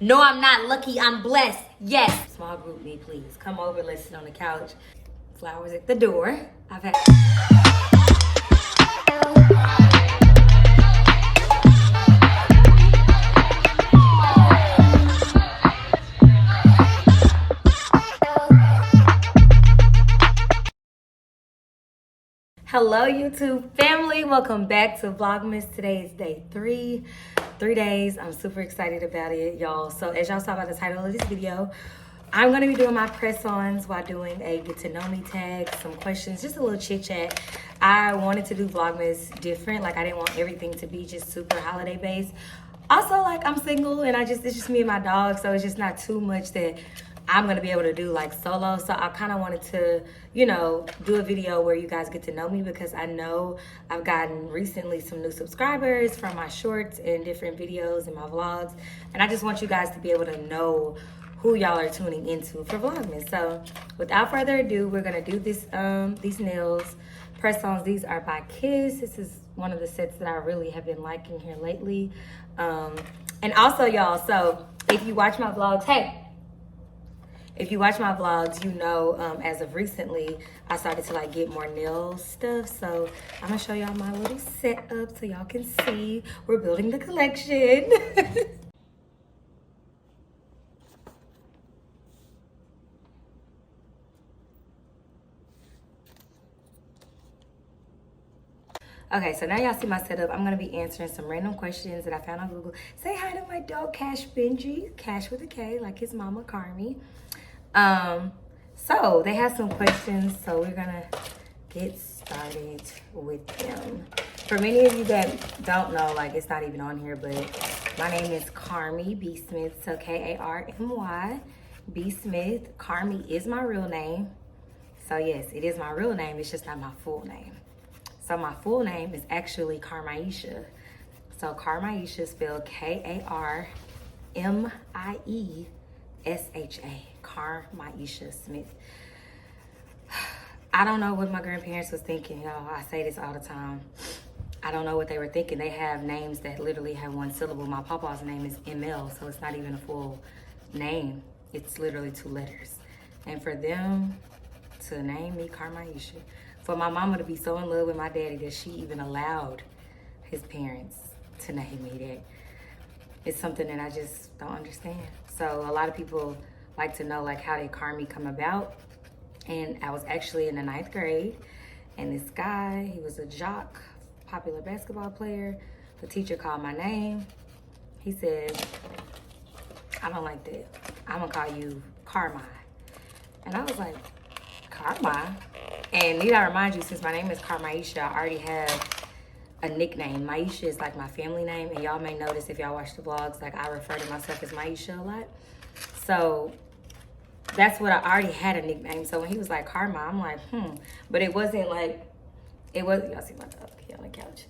No, I'm not lucky. I'm blessed. Yes. Small group me, please. Come over. Let's sit on the couch. Flowers at the door. I've had. Hello, YouTube family. Welcome back to Vlogmas. Today is day 3. 3 days. I'm super excited about it, y'all. So as y'all saw by the title of this video, I'm going to be doing my press-ons while doing a get to know me tag, some questions, just a little chit chat. I wanted to do Vlogmas different. Like, I didn't want everything to be just super holiday based. Also, like, I'm single and it's just me and my dog, so it's just not too much that I'm gonna be able to do like solo. So I kind of wanted to, do a video where you guys get to know me, because I know I've gotten recently some new subscribers from my shorts and different videos and my vlogs. And I just want you guys to be able to know who y'all are tuning into for Vlogmas. So without further ado, we're gonna do this, these nails press-ons. These are by Kiss. This is one of the sets that I really have been liking here lately. And also, y'all, so if you watch my vlogs, if you watch my vlogs, you know, as of recently, I started to like get more nail stuff. So I'm gonna show y'all my little setup so y'all can see we're building the collection. Okay, so now y'all see my setup. I'm gonna be answering some random questions that I found on Google. Say hi to my dog, Cash Benji. Cash with a K, like his mama, Carmi. So they have some questions, so we're gonna get started with them. For many of you that don't know, like it's not even on here, but my name is Carmi B. Smith, so K-A-R-M-Y B. Smith. Carmi is my real name. So yes, it is my real name, it's just not my full name. So my full name is actually Carmaisha. So Carmaisha spelled K-A-R-M-I-E-S-H-A. Carmaisha Smith. I don't know what my grandparents was thinking, y'all. I say this all the time. I don't know what they were thinking. They have names that literally have one syllable. My papa's name is ML, so it's not even a full name. It's literally 2 letters. And for them to name me Carmaisha, for my mama to be so in love with my daddy that she even allowed his parents to name me that, it's something that I just don't understand. So a lot of people like to know like how did Carmi come about. And I was actually in the 9th grade, and this guy, he was a jock, popular basketball player. The teacher called my name. He said, I don't like that. I'm gonna call you Carmi. And I was like, Carmi? And need I remind you, since my name is Carmaisha, I already have a nickname. Maisha is like my family name, and y'all may notice if y'all watch the vlogs, like I refer to myself as Maisha a lot. So that's what I already had a nickname. So when he was like Karma, I'm like, But it wasn't like, y'all see my dog here on the couch.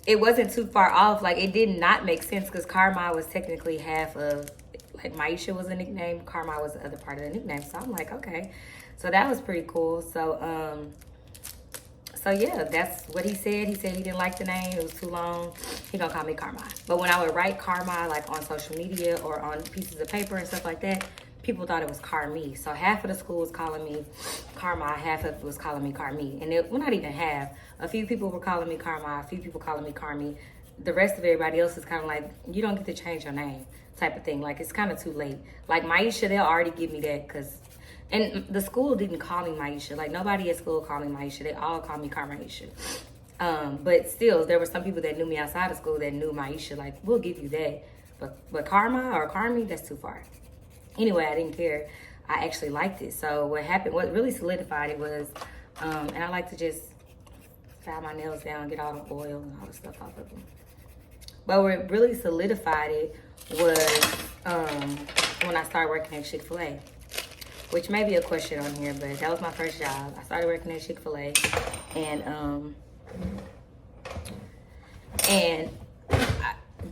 It wasn't too far off. Like it did not make sense, because Karma was technically half of, like Maisha was a nickname, Karma was the other part of the nickname. So I'm like, okay. So that was pretty cool. So yeah, that's what he said. He said he didn't like the name. It was too long. He gonna call me Karma. But when I would write Karma, like on social media or on pieces of paper and stuff like that, people thought it was Carmi. So half of the school was calling me Karma, half of it was calling me Carmi. And well, not even half. A few people were calling me Karma, a few people calling me Carmi. The rest of everybody else is kind of like, you don't get to change your name type of thing. Like, it's kind of too late. Like, Maisha, they'll already give me that, because, and the school didn't call me Maisha. Like, nobody at school called me Maisha. They all called me Carmaisha. But still, there were some people that knew me outside of school that knew Maisha. Like, we'll give you that. But Karma or Carmi, that's too far. Anyway, I didn't care. I actually liked it. So what happened, what really solidified it was, and I like to just file my nails down, get all the oil and all the stuff off of them. But what really solidified it was when I started working at Chick-fil-A, which may be a question on here, but that was my first job. I started working at Chick-fil-A, and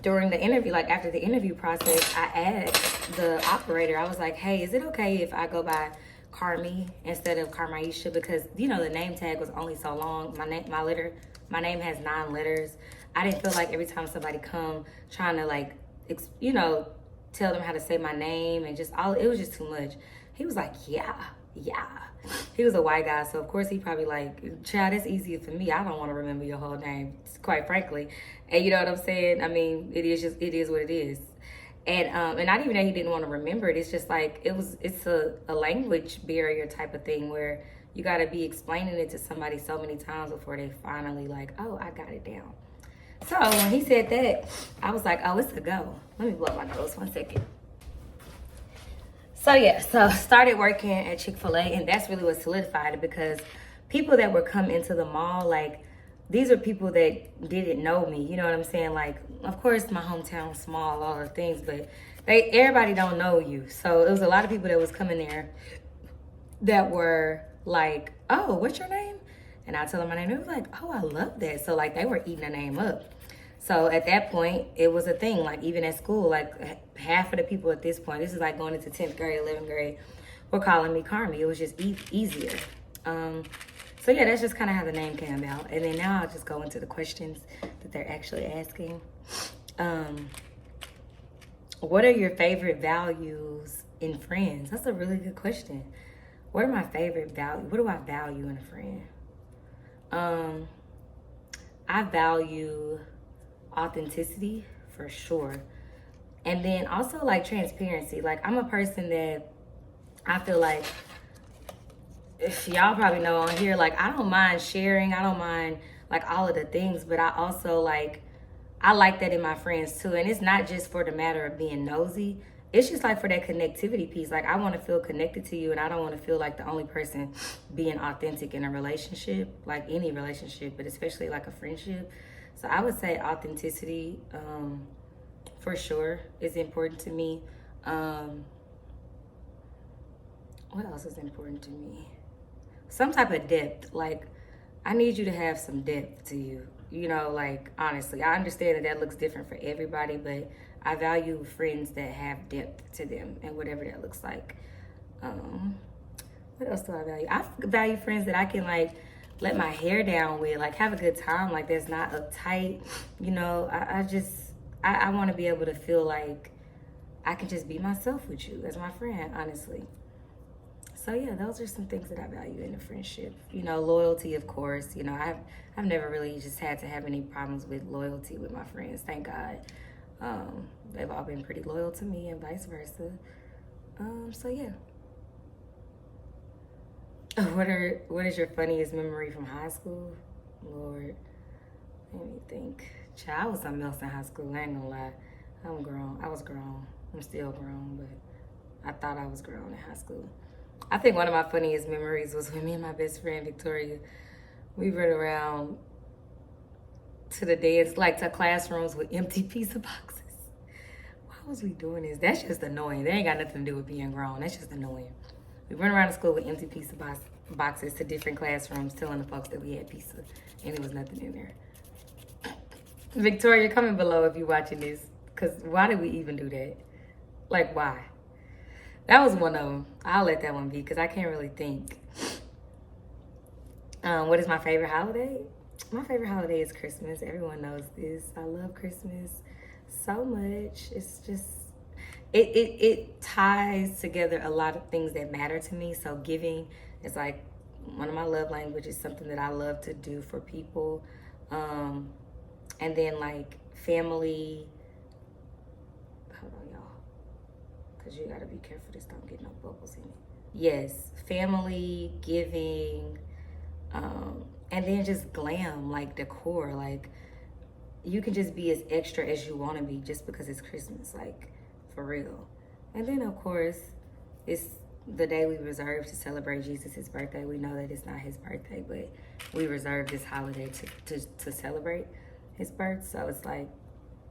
during the interview, like after the interview process, I asked the operator, I was like, hey, is it okay if I go by Carmi instead of Carmaisha? Because, the name tag was only so long. My name has 9 letters. I didn't feel like every time somebody come trying to like, tell them how to say my name and just all, it was just too much. He was like, yeah. He was a white guy, so of course he probably like, child, it's easier for me. I don't want to remember your whole name, quite frankly. And you know what I'm saying? I mean, it is what it is. And not even that he didn't want to remember it. It's just like, it's a language barrier type of thing where you got to be explaining it to somebody so many times before they finally like, oh, I got it down. So when he said that, I was like, oh, it's a go. Let me blow my nose 1 second. So yeah, so started working at Chick-fil-A, and that's really what solidified it, because people that would come into the mall, like, these are people that didn't know me, you know what I'm saying? Like, of course, my hometown was small, all the things, but everybody don't know you. So it was a lot of people that was coming there that were like, oh, what's your name? And I tell them my name. It was like, oh, I love that. So like they were eating the name up. So at that point, it was a thing. Like even at school, like half of the people at this point, this is like going into 10th grade, 11th grade, were calling me Carmi. It was just easier. So yeah, that's just kind of how the name came about. And then now I'll just go into the questions that they're actually asking. What are your favorite values in friends? That's a really good question. What are my favorite values? What do I value in a friend? I value authenticity for sure. And then also like transparency. Like I'm a person that I feel like, if y'all probably know on here, like I don't mind sharing. I don't mind like all of the things, but I also like, I like that in my friends too. And it's not just for the matter of being nosy. It's just like for that connectivity piece. Like I want to feel connected to you, and I don't want to feel like the only person being authentic in a relationship, like any relationship, but especially like a friendship. So I would say authenticity, for sure, is important to me. What else is important to me? Some type of depth. Like I need you to have some depth to you. You know, like honestly, I understand that looks different for everybody, but I value friends that have depth to them, and whatever that looks like. What else do I value? I value friends that I can like let my hair down with, like have a good time, like that's not uptight. You know, I want to be able to feel like I can just be myself with you as my friend, honestly. So yeah, those are some things that I value in a friendship. You know, loyalty, of course. You know, I've never really just had to have any problems with loyalty with my friends, thank God. They've all been pretty loyal to me and vice versa. So yeah. What is your funniest memory from high school? Lord, let me think. Child, I was something else in high school. I ain't gonna lie. I'm grown. I was grown. I'm still grown, but I thought I was grown in high school. I think one of my funniest memories was when me and my best friend Victoria, we ran around to the dance, like to classrooms with empty pizza boxes. Why was we doing this? That's just annoying. That ain't got nothing to do with being grown. That's just annoying. We run around the school with empty pizza boxes to different classrooms, telling the folks that we had pizza, and there was nothing in there. Victoria, comment below if you're watching this, because why did we even do that? Like, why? That was one of them. I'll let that one be, because I can't really think. What is my favorite holiday? My favorite holiday is Christmas. Everyone knows this. I love Christmas so much. It's just, it ties together a lot of things that matter to me. So giving is like one of my love languages, something that I love to do for people. And then like family. Hold on, y'all. Because you got to be careful this don't get no bubbles in it. Yes, family, giving, and then just glam, like decor. Like you can just be as extra as you want to be just because it's Christmas, like for real. And then of course, it's the day we reserve to celebrate Jesus' birthday. We know that it's not his birthday, but we reserve this holiday to celebrate his birth. So it's like,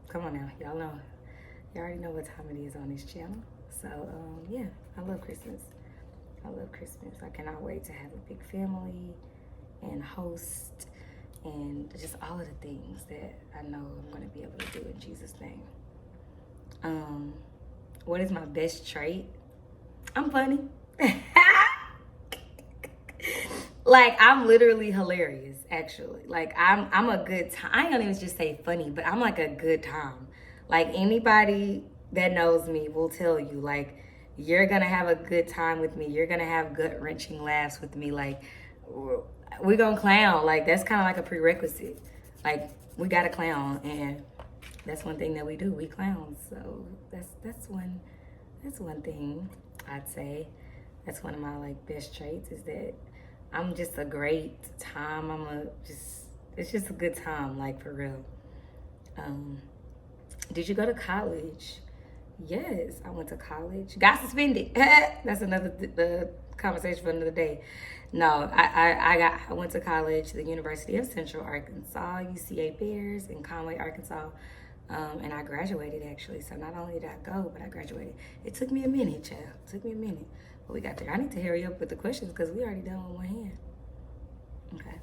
come on now, y'all know. You already know what time it is on this channel. So yeah, I love Christmas. I love Christmas. I cannot wait to have a big family and host and just all of the things that I know I'm going to be able to do in Jesus' name. What is my best trait? I'm funny. Like, I'm literally hilarious, actually. Like, I'm a good time. I don't even just say funny, but I'm like a good time. Like, anybody that knows me will tell you, like, you're gonna have a good time with me. You're gonna have gut-wrenching laughs with me. Like, we're gonna clown. Like, that's kind of like a prerequisite. Like, we gotta clown, and that's one thing that we do. We clown. So that's one thing I'd say. That's one of my like best traits, is that I'm just a great time. It's just a good time, like, for real. Did you go to college? Yes, I went to college. Got suspended. That's another conversation for another day. No, I went to college, the University of Central Arkansas, UCA Bears in Conway, Arkansas, and I graduated actually. So not only did I go, but I graduated. It took me a minute, child. It took me a minute, but we got there. I need to hurry up with the questions because we already done with one hand. Okay.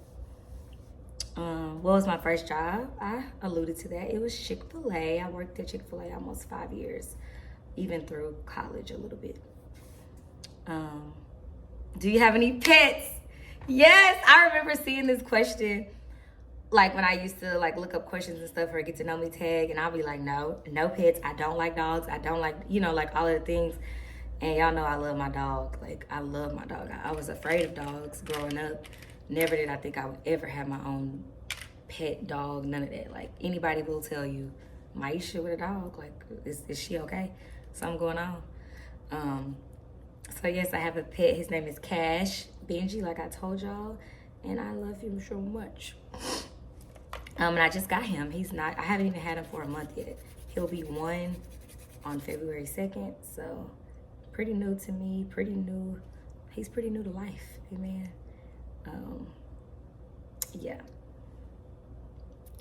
What was my first job? I alluded to that. It was Chick-fil-A. I worked at Chick-fil-A almost 5 years, even through college a little bit. Do you have any pets? Yes, I remember seeing this question, like when I used to like look up questions and stuff for a get to know me tag, and I'll be like, no pets. I don't like dogs. I don't like, like all of the things. And y'all know I love my dog. Like, I love my dog. I was afraid of dogs growing up. Never did I think I would ever have my own pet dog, none of that. Like, anybody will tell you, Maisha with a dog, like, is she okay? Something going on? So yes, I have a pet. His name is Cash, Benji, like I told y'all, and I love him so much. And I just got him. I haven't even had him for a month yet. He'll be 1 on February 2nd, so pretty new to me, pretty new. He's pretty new to life, amen. Yeah.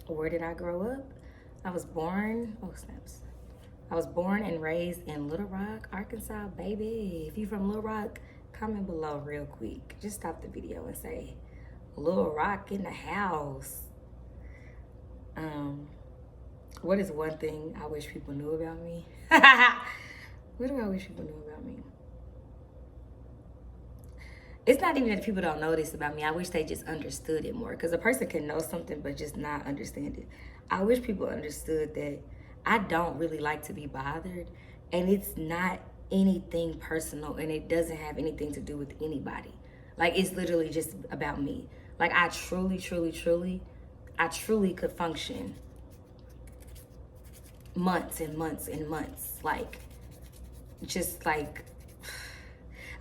Where did I grow up? I was born and raised in Little Rock, Arkansas, baby. If you from Little Rock, comment below real quick. Just stop the video and say, Little Rock in the house. What is one thing I wish people knew about me? What do I wish people knew about me? It's not even that people don't know this about me. I wish they just understood it more. Because a person can know something but just not understand it. I wish people understood that I don't really like to be bothered. And it's not anything personal. And it doesn't have anything to do with anybody. Like, it's literally just about me. Like, I truly could function months and months and months. Like, just like...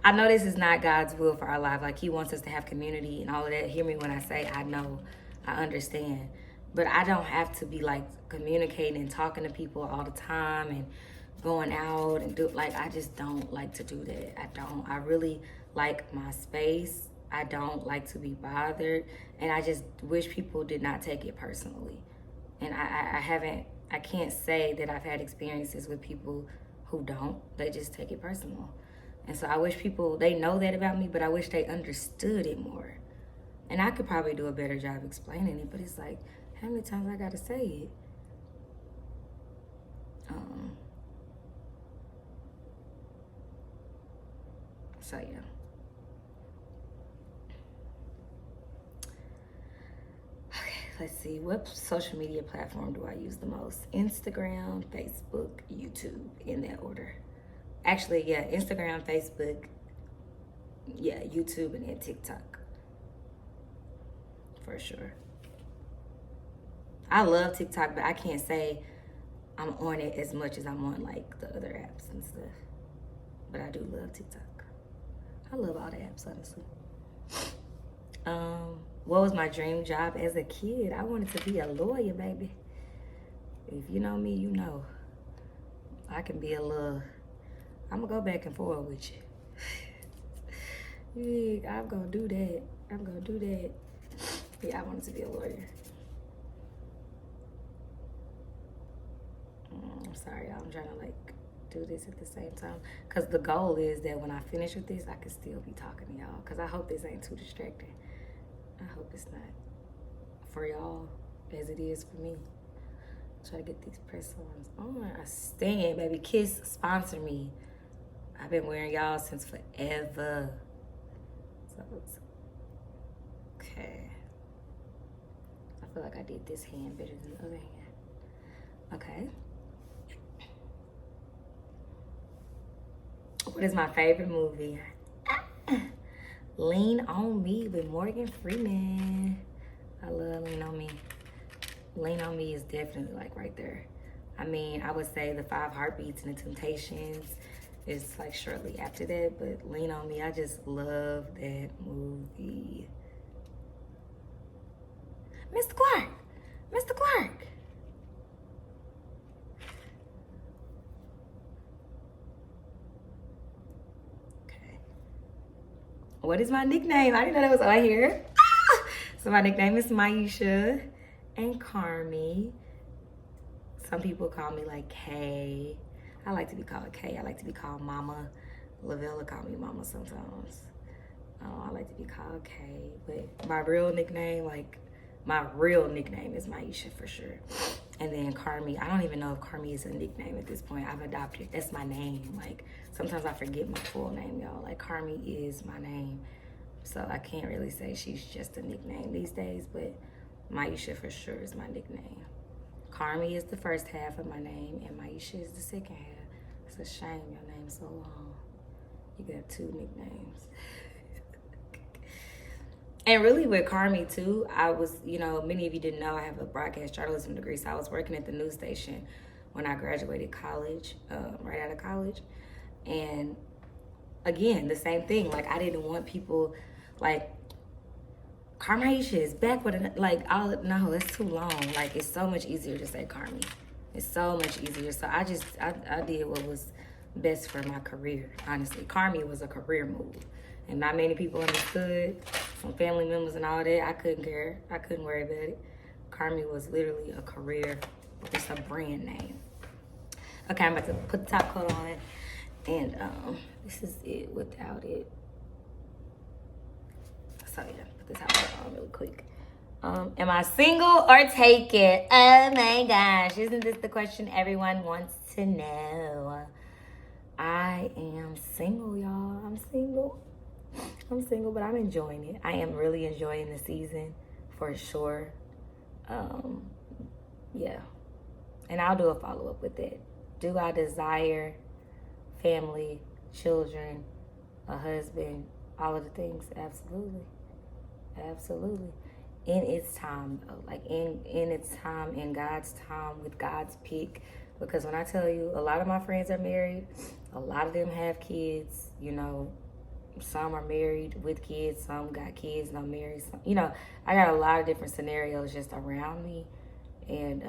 I know this is not God's will for our life. Like, he wants us to have community and all of that. Hear me when I say I know, I understand. But I don't have to be, like, communicating and talking to people all the time and going out and I just don't like to do that. I don't. I really like my space. I don't like to be bothered. And I just wish people did not take it personally. And I can't say that I've had experiences with people who don't. They just take it personal. And so I wish people, they know that about me, but I wish they understood it more. And I could probably do a better job explaining it, but it's like, how many times I gotta say it? So yeah. Okay, let's see. What social media platform do I use the most? Instagram, Facebook, YouTube, in that order. Actually, yeah, Instagram, Facebook, yeah, YouTube, and then TikTok. For sure. I love TikTok, but I can't say I'm on it as much as I'm on, like, the other apps and stuff. But I do love TikTok. I love all the apps, honestly. What was my dream job as a kid? I wanted to be a lawyer, baby. If you know me, you know. I can be a little... I'm gonna go back and forth with you. Yeah, I'm gonna do that. Yeah, I wanted to be a lawyer. I'm sorry, y'all. I'm trying to like do this at the same time. Because the goal is that when I finish with this, I can still be talking to y'all. Because I hope this ain't too distracting. I hope it's not for y'all as it is for me. Try to get these press-ons on. I stand, baby. Kiss, sponsor me. I've been wearing y'all since forever. So it's okay. I feel like I did this hand better than the other hand. Okay. What is my favorite movie? Lean on Me with Morgan Freeman. I love Lean on Me. Lean on Me is definitely like right there. I mean, I would say The Five Heartbeats and The Temptations is like shortly after that, but Lean on Me, I just love that movie. Mr. Clark! Mr. Clark! Okay. What is my nickname? I didn't know that was on here. So my nickname is Maisha and Carmi. Some people call me like Kay. I like to be called Kay. I like to be called Mama. Lavella call me Mama sometimes. I like to be called Kay. But my real nickname, is Maisha for sure. And then Carmi, I don't even know if Carmi is a nickname at this point. I've adopted, that's my name. Like, sometimes I forget my full name, y'all. Like, Carmi is my name. So I can't really say she's just a nickname these days, but Maisha for sure is my nickname. Carmi is the first half of my name, and Maisha is the second half. It's a shame your name's so long. You got two nicknames. And really with Carmi too, I was, many of you didn't know I have a broadcast journalism degree, so I was working at the news station when I graduated college, right out of college. And again, the same thing. Like, I didn't want people, like, Carmaisha is back with it. Like, no, it's too long. Like, it's so much easier to say Carmi. It's so much easier. So I did what was best for my career, honestly. Carmi was a career move. And not many people understood, some family members and all that. I couldn't care. I couldn't worry about it. Carmi was literally a career. It's a brand name. Okay, I'm about to put the top coat on. And this is it without it. So yeah, put the top coat on really quick. Am I single or taken? Oh my gosh, isn't this the question everyone wants to know? I am single, y'all. I'm single, but I'm enjoying it. I am really enjoying the season for sure. Yeah. And I'll do a follow-up with it. Do I desire family, children, a husband, all of the things? Absolutely. Absolutely. In its time, like in its time, in God's time, with God's pick. Because when I tell you, a lot of my friends are married, a lot of them have kids, some are married with kids, some got kids, not married. Some, I got a lot of different scenarios just around me. And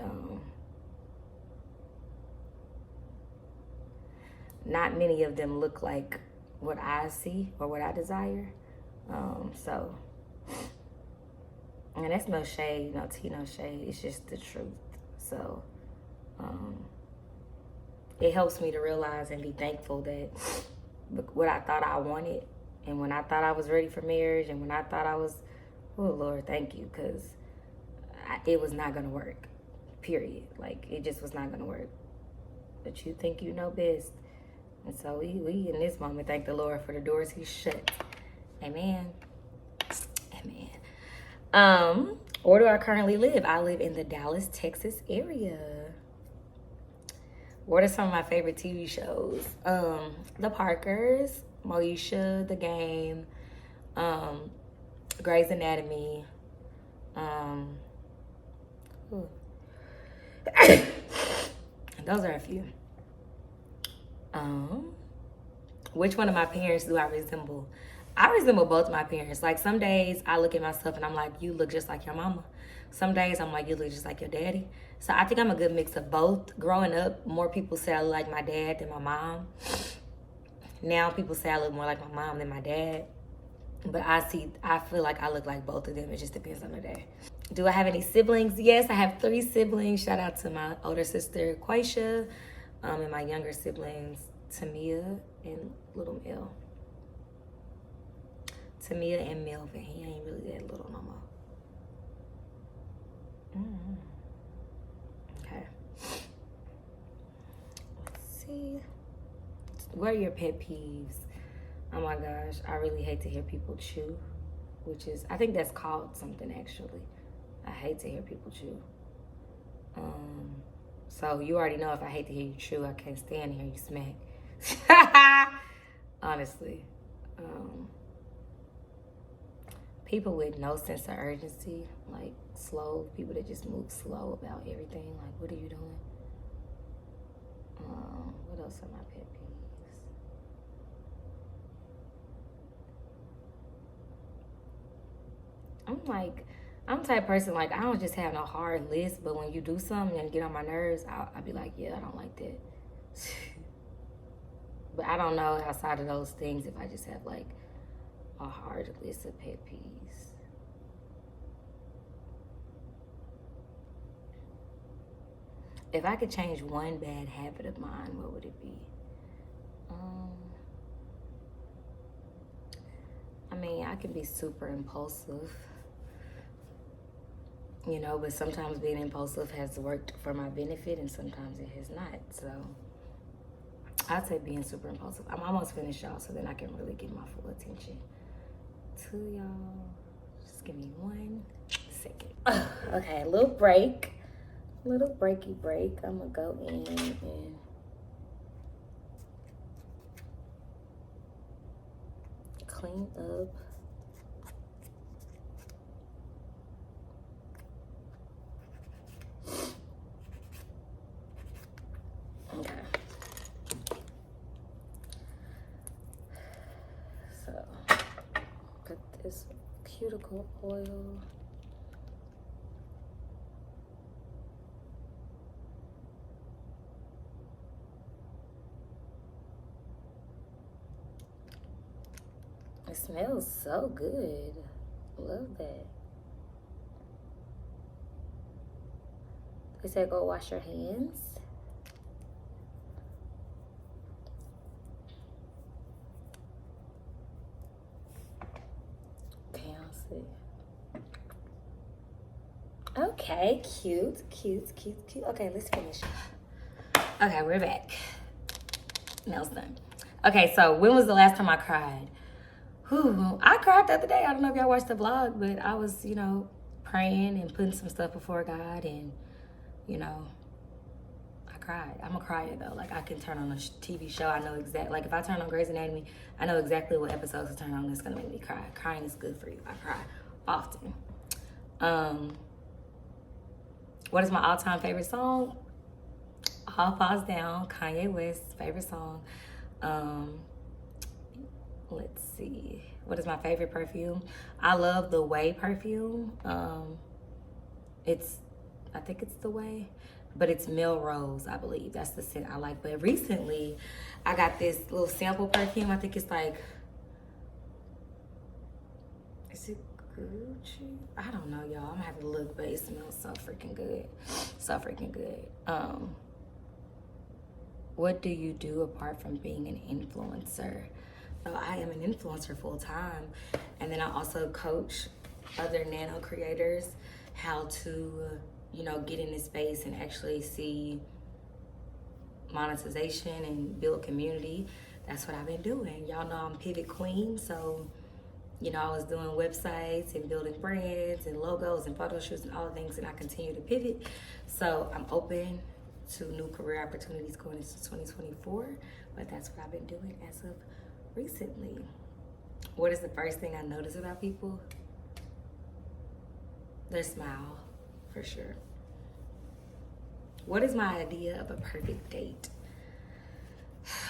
not many of them look like what I see or what I desire. So, and that's no shade, no tea, no shade. It's just the truth. So, it helps me to realize and be thankful that what I thought I wanted, and when I thought I was ready for marriage, and when I thought I was, oh Lord, thank you, because it was not going to work, period. Like, it just was not going to work. But you think you know best. And so we in this moment thank the Lord for the doors he shut. Amen. Amen. Where do I currently live? I live in the Dallas, Texas area. What are some of my favorite TV shows? The Parkers, Moesha, The Game, Grey's Anatomy. Those are a few. Which one of my parents do I resemble? I resemble both my parents. Like, some days I look at myself and I'm like, you look just like your mama. Some days I'm like, you look just like your daddy. So I think I'm a good mix of both. Growing up, more people say I look like my dad than my mom. Now people say I look more like my mom than my dad. But I feel like I look like both of them. It just depends on the day. Do I have any siblings? Yes, I have 3 siblings. Shout out to my older sister, Quaisha, and my younger siblings, Tamia and little Mel. Tamia and Melvin. He ain't really that little no more. Okay. Let's see. What are your pet peeves? Oh my gosh, I really hate to hear people chew, I think that's called something actually. I hate to hear people chew. So you already know if I hate to hear you chew, I can't stand to hear you smack. honestly. People with no sense of urgency, like slow, people that just move slow about everything. Like, what are you doing? What else are my pet peeves? I'm the type of person, like, I don't just have no hard list, but when you do something and get on my nerves, I'll be like, yeah, I don't like that. But I don't know outside of those things if I just have like a hard list of pet peeves. If I could change one bad habit of mine, what would it be? I mean, I can be super impulsive, you know, but sometimes being impulsive has worked for my benefit and sometimes it has not. So I'd say being super impulsive. I'm almost finished, y'all, so then I can really give my full attention to y'all. Just give me 1 second. Okay, a little break. Little breaky break. I'm gonna go in and clean up. Okay. So, put this cuticle oil. It smells so good. Love that. They said go wash your hands. Okay, I'll see. Okay, cute. Okay, let's finish. Okay, we're back. Nails done. Okay, so when was the last time I cried? I cried the other day. I don't know if y'all watched the vlog, but I was, you know, praying and putting some stuff before God, and, you know, I cried. I'm a crier, though. Like, I can turn on a TV show. I know exactly, like, if I turn on Grey's Anatomy, I know exactly what episodes to turn on that's going to make me cry. Crying is good for you. I cry often. What is my all-time favorite song? All Falls Down, Kanye West's favorite song. Let's see. What is my favorite perfume? I love the Way perfume. I think it's the Way, but it's Melrose, I believe. That's the scent I like. But recently, I got this little sample perfume. I think it's like, is it Gucci? I don't know, y'all. I'm gonna have to look, but it smells so freaking good. So freaking good. What do you do apart from being an influencer? So I am an influencer full time, and then I also coach other nano creators how to, you know, get in this space and actually see monetization and build community. That's what I've been doing. Y'all know I'm pivot queen, so, you know, I was doing websites and building brands and logos and photo shoots and all the things, and I continue to pivot. So I'm open to new career opportunities going into 2024, but that's what I've been doing as of recently. What is the first thing I notice about people? Their smile, for sure. What is my idea of a perfect date?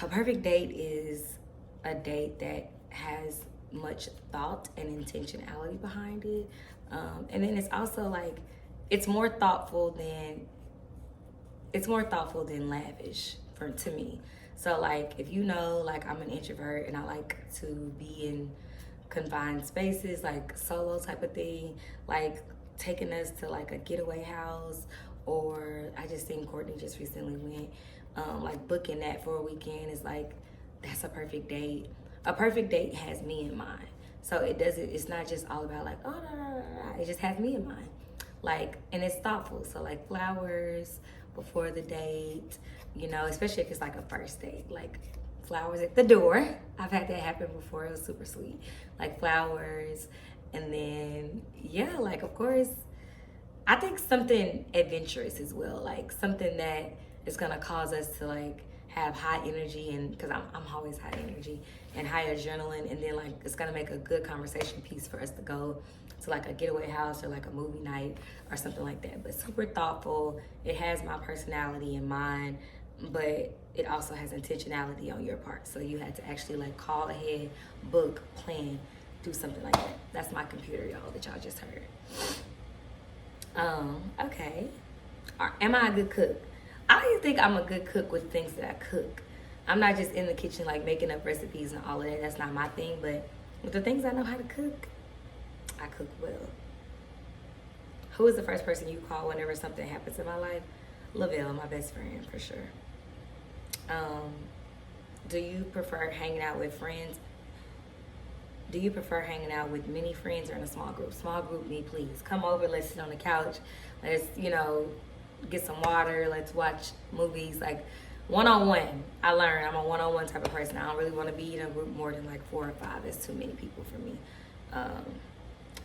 A perfect date is a date that has much thought and intentionality behind it. And then it's also like, it's more thoughtful than lavish to me. So like, if you know, like I'm an introvert and I like to be in confined spaces, like solo type of thing, like taking us to like a getaway house, or I just seen Courtney just recently went, like booking that for a weekend is like, that's a perfect date. A perfect date has me in mind. So it's not just all about like, oh, no. It just has me in mind. Like, and it's thoughtful. So like flowers before the date, you know, especially if it's like a first date, like flowers at the door. I've had that happen before. It was super sweet. Like flowers, and then, yeah, like, of course, I think something adventurous as well, like something that is gonna cause us to like have high energy, and because I'm always high energy and high adrenaline, and then like it's gonna make a good conversation piece for us to go to like a getaway house or like a movie night or something like that. But super thoughtful. It has my personality in mind, but it also has intentionality on your part. So you had to actually like call ahead, book, plan, do something like that. That's my computer, y'all, that y'all just heard. Okay. Am I a good cook? I don't think I'm a good cook with things that I cook. I'm not just in the kitchen like making up recipes and all of that. That's not my thing. But with the things I know how to cook, I cook well. Who is the first person you call whenever something happens in my life? Lavelle, my best friend, for sure. Do you prefer hanging out with friends? Do you prefer hanging out with many friends or in a small group? Small group, me, please. Come over, let's sit on the couch. Let's, get some water. Let's watch movies. Like, one-on-one. I learned I'm a one-on-one type of person. I don't really want to be in a group more than like 4 or 5. It's too many people for me.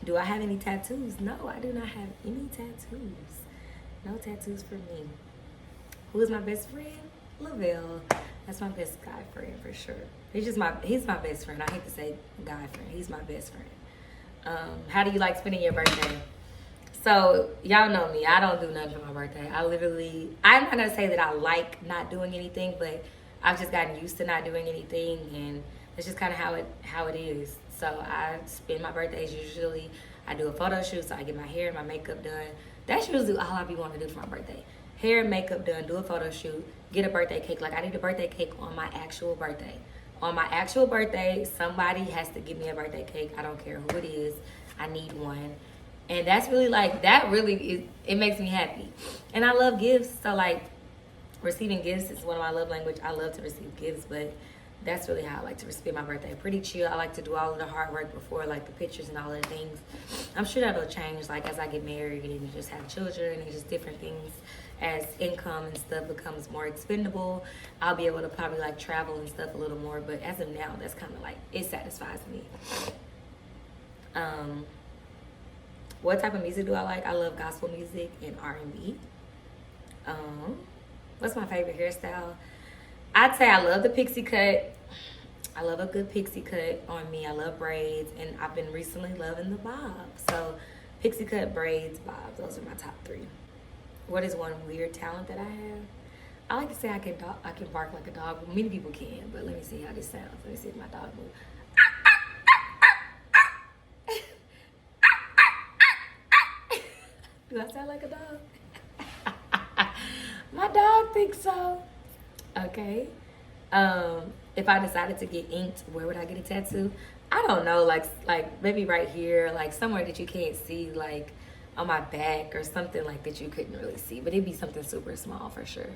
Do I have any tattoos? No, I do not have any tattoos. No tattoos for me. Who is my best friend? Lavelle. That's my best guy friend for sure. He's my best friend. I hate to say guy friend. He's my best friend. How do you like spending your birthday? So y'all know me. I don't do nothing for my birthday. I'm not gonna say that I like not doing anything, but I've just gotten used to not doing anything, and it's just kind of how it is. So I spend my birthdays usually. I do a photo shoot, so I get my hair and my makeup done. That's usually all I be wanting to do for my birthday. Hair and makeup done, do a photo shoot, get a birthday cake. Like, I need a birthday cake on my actual birthday. On my actual birthday, somebody has to give me a birthday cake. I don't care who it is. I need one. And that's really it makes me happy. And I love gifts. So like, receiving gifts is one of my love language. I love to receive gifts, but that's really how I like to spend my birthday. Pretty chill. I like to do all of the hard work before, like the pictures and all of the things. I'm sure that'll change, like as I get married and just have children and just different things. As income and stuff becomes more expendable, I'll be able to probably like travel and stuff a little more. But as of now, that's kind of like, it satisfies me. What type of music do I like? I love gospel music and R&B. What's my favorite hairstyle? I'd say I love the pixie cut. I love a good pixie cut on me. I love braids, and I've been recently loving the bob. So pixie cut, braids, bobs, those are my top 3. What is one weird talent that I have? I like to say I can bark like a dog. Many people can, but let me see how this sounds. Let me see if my dog moves. Do I sound like a dog? My dog thinks so. Okay. If I decided to get inked, where would I get a tattoo? I don't know, like maybe right here, like somewhere that you can't see, like on my back or something like that you couldn't really see, but it'd be something super small for sure.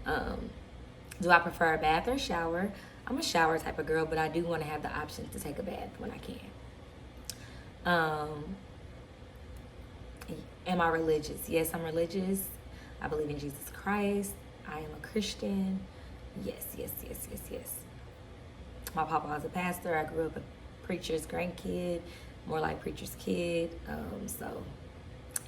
Do I prefer a bath or shower? I'm a shower type of girl, but I do want to have the option to take a bath when I can. Am I religious? Yes, I'm religious. I believe in Jesus Christ. I am a Christian. Yes. My papa was a pastor. I grew up a preacher's grandkid, more like preacher's kid. So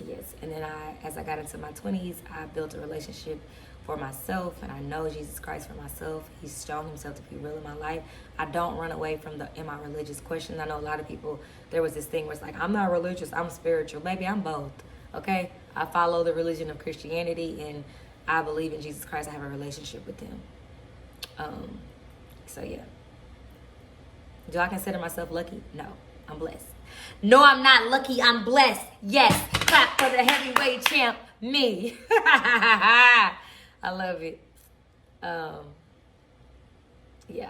yes. And then as I got into my 20s, I built a relationship for myself, and I know Jesus Christ for myself. He's shown himself to be real in my life. I don't run away from the am I religious question. I know a lot of people, there was this thing where it's like, I'm not religious, I'm spiritual. Baby, I'm both. Okay? I follow the religion of Christianity, and I believe in Jesus Christ. I have a relationship with him. So yeah. Do I consider myself lucky? No, I'm blessed. No, I'm not lucky, I'm blessed. Yes, clap for the heavyweight champ, me. I love it. Yeah,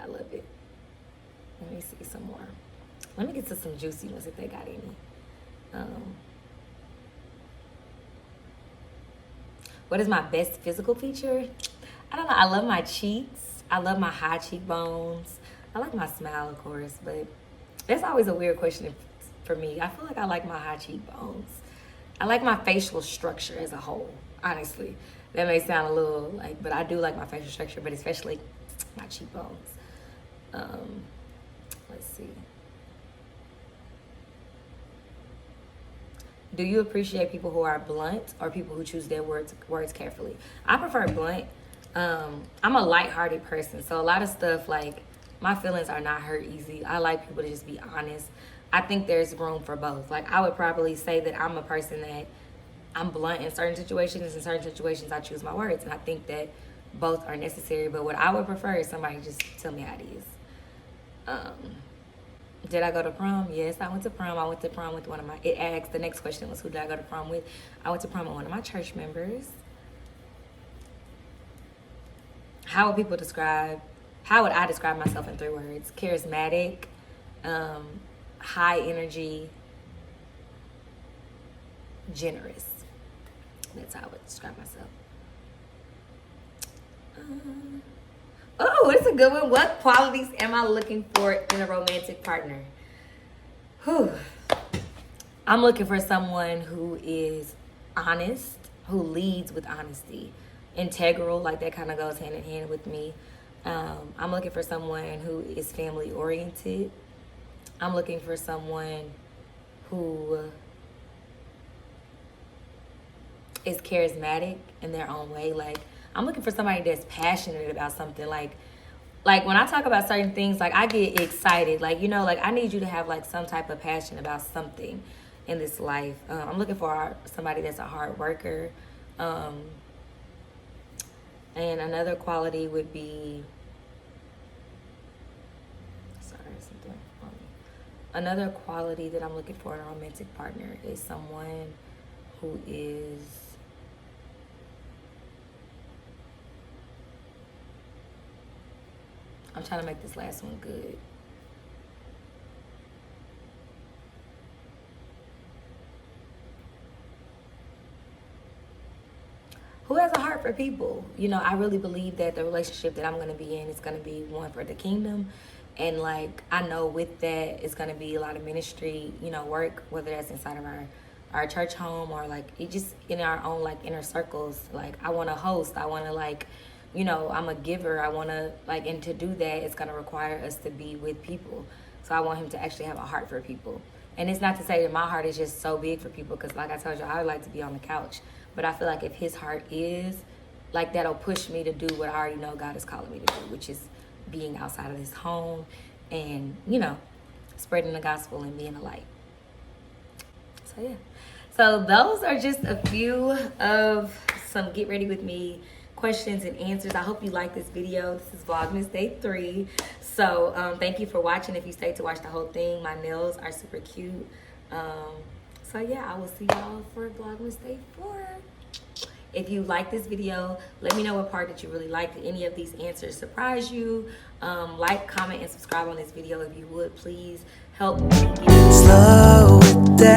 I love it. Let me see some more. Let me get to some juicy ones if they got any. What is my best physical feature? I don't know. I love my cheeks. I love my high cheekbones. I like my smile, of course, but that's always a weird question for me. I feel like I like my high cheekbones. I like my facial structure as a whole, honestly. That may sound a little like, but I do like my facial structure, but especially my cheekbones. Let's see. Do you appreciate people who are blunt or people who choose their words carefully? I prefer blunt. I'm a lighthearted person, so a lot of stuff, like, my feelings are not hurt easy. I like people to just be honest. I think there's room for both. Like, I would probably say that I'm a person that I'm blunt in certain situations. In certain situations, I choose my words, and I think that both are necessary. But what I would prefer is somebody just tell me how it is. Did I go to prom? Yes, I went to prom. I went to prom with one of my, it asked, the next question was, who did I go to prom with? I went to prom with one of my church members. How would I describe myself in 3 words? Charismatic, high energy, generous. That's how I would describe myself. Oh, it's a good one. What qualities am I looking for in a romantic partner? Whew. I'm looking for someone who is honest, who leads with honesty. Integral, like that kind of goes hand in hand with me. I'm looking for someone who is family oriented. I'm looking for someone who is charismatic in their own way. Like, I'm looking for somebody that's passionate about something. Like when I talk about certain things, like, I get excited. Like, you know, like, I need you to have like some type of passion about something in this life. I'm looking for somebody that's a hard worker. And another quality would be, another quality that I'm looking for in a romantic partner is someone who is I'm trying to make this last one good. Who has a heart for people. You know, I really believe that the relationship that I'm going to be in is going to be one for the kingdom. And, like, I know with that, it's going to be a lot of ministry, you know, work, whether that's inside of our church home or, like, it just in our own, like, inner circles. Like, I want to host. I want to, like, you know, I'm a giver. I want to, like, and to do that, it's going to require us to be with people. So I want him to actually have a heart for people. And it's not to say that my heart is just so big for people, because, like I told you, I would like to be on the couch. But I feel like if his heart is, like, that'll push me to do what I already know God is calling me to do, which is being outside of this home and, you know, spreading the gospel and being a light. So, yeah. So those are just a few of some Get Ready With Me questions and answers. I hope you like this video. This is Vlogmas Day 3. So thank you for watching. If you stayed to watch the whole thing, my nails are super cute. So yeah, I will see y'all for Vlogmas Day 4. If you like this video, let me know what part that you really liked. Did any of these answers surprise you? Like, comment, and subscribe on this video if you would. Please help me get slow with that.